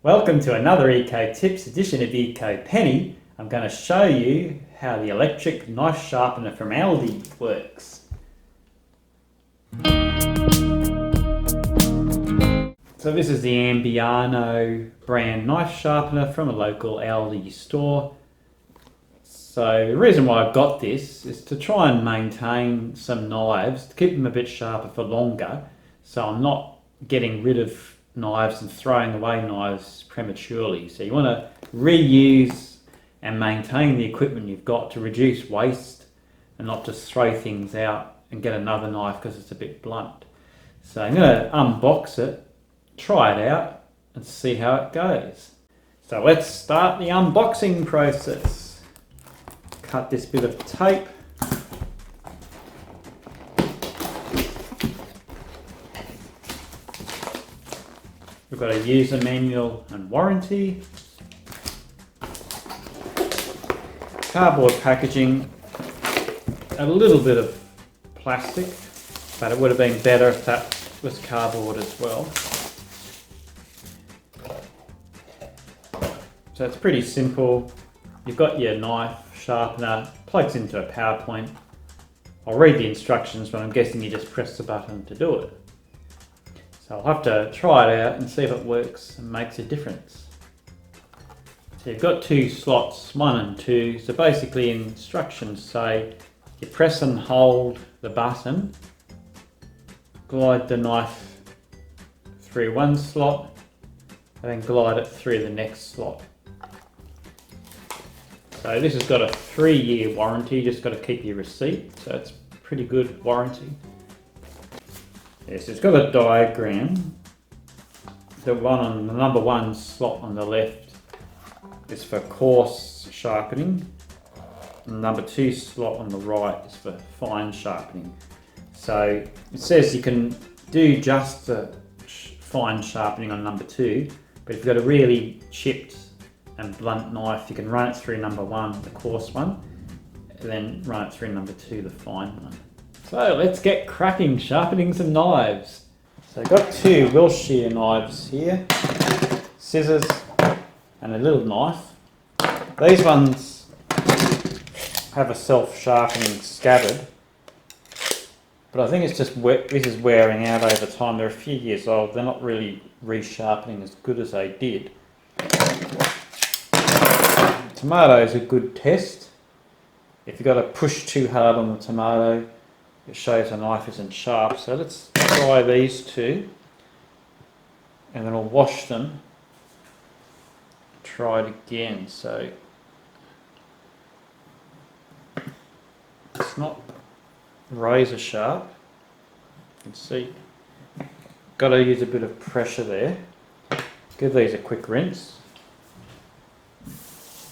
Welcome to another Eco Tips edition of ecopenny. I'm going to show you how the electric knife sharpener from Aldi works. So this is the Ambiano brand knife sharpener from a local Aldi store. So the reason why I've got this is to try and maintain some knives, to keep them a bit sharper for longer, so I'm not getting rid of knives and throwing away knives prematurely. So you want to reuse and maintain the equipment you've got to reduce waste and not just throw things out and get another knife because it's a bit blunt. So I'm going to unbox it, try it out and see how it goes. So let's start the unboxing process. Cut this bit of tape. We've got a user manual and warranty. Cardboard packaging, a little bit of plastic, but it would have been better if that was cardboard as well. So it's pretty simple. You've got your knife sharpener, plugs into a power point. I'll read the instructions, but I'm guessing you just press the button to do it. So I'll have to try it out and see if it works and makes a difference. So you've got two slots, 1 and 2. So basically instructions say you press and hold the button, glide the knife through one slot, and then glide it through the next slot. So this has got a 3-year warranty, just got to keep your receipt, so it's pretty good warranty. Yes, it's got a diagram. The one on the number 1 slot on the left is for coarse sharpening. And the number 2 slot on the right is for fine sharpening. So it says you can do just the fine sharpening on number 2, but if you've got a really chipped and blunt knife, you can run it through number 1, the coarse one, and then run it through number 2, the fine one. So let's get cracking, sharpening some knives. So I've got 2 Wilshire knives here, scissors and a little knife. These ones have a self-sharpening scabbard, but I think it's just this is wearing out over time. They're a few years old, they're not really resharpening as good as they did. Tomato is a good test. If you've got to push too hard on the tomato, it shows the knife isn't sharp. So let's try these 2 and then I'll wash them. Try it again. So it's not razor sharp. You can see, got to use a bit of pressure there. Give these a quick rinse.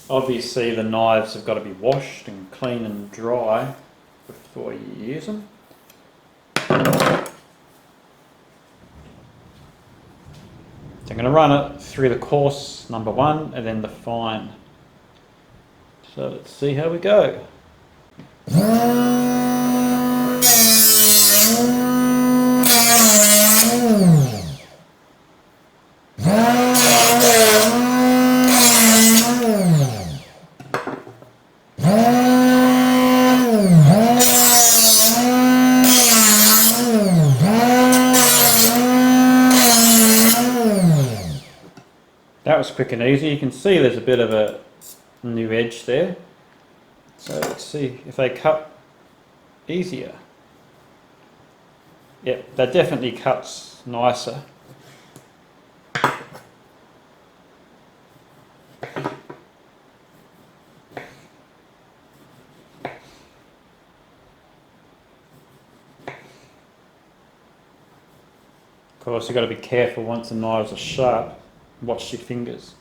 Obviously the knives have got to be washed and clean and dry before you use them. So I'm going to run it through the coarse number 1 and then the fine. So let's see how we go. That was quick and easy. You can see there's a bit of a new edge there. So let's see if they cut easier. Yep, that definitely cuts nicer. Of course, you've got to be careful once the knives are sharp. Watch your fingers.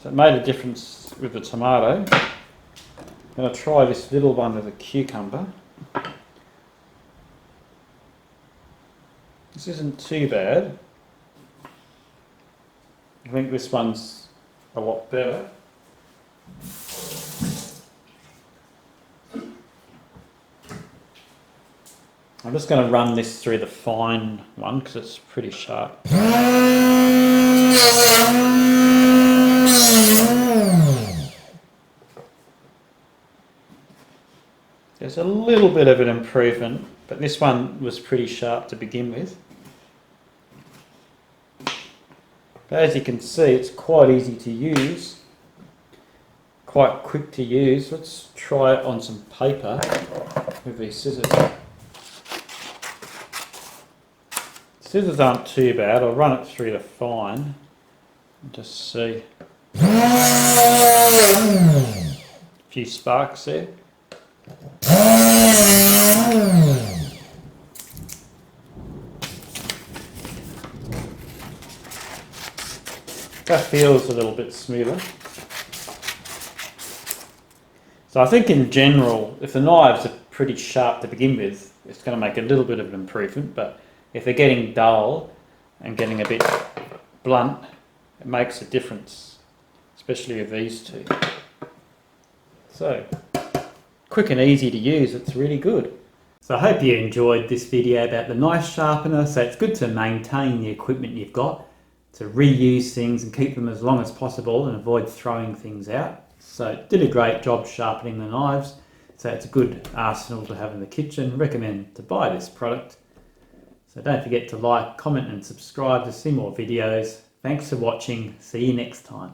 So it made a difference with the tomato. I'm going to try this little one with a cucumber. This isn't too bad. I think this one's a lot better. I'm just going to run this through the fine one because it's pretty sharp. There's a little bit of an improvement, but this one was pretty sharp to begin with. But as you can see, it's quite easy to use, quite quick to use. Let's try it on some paper with these scissors. Scissors aren't too bad. I'll run it through the fine and just see. A few sparks there. That feels a little bit smoother. So I think in general, if the knives are pretty sharp to begin with, it's going to make a little bit of an improvement, but if they're getting dull and getting a bit blunt, it makes a difference, especially with these two. So, quick and easy to use, it's really good. So I hope you enjoyed this video about the knife sharpener. So it's good to maintain the equipment you've got, to reuse things and keep them as long as possible and avoid throwing things out. So it did a great job sharpening the knives. So it's a good arsenal to have in the kitchen. Recommend to buy this product. So don't forget to like, comment and subscribe to see more videos. Thanks for watching. See you next time.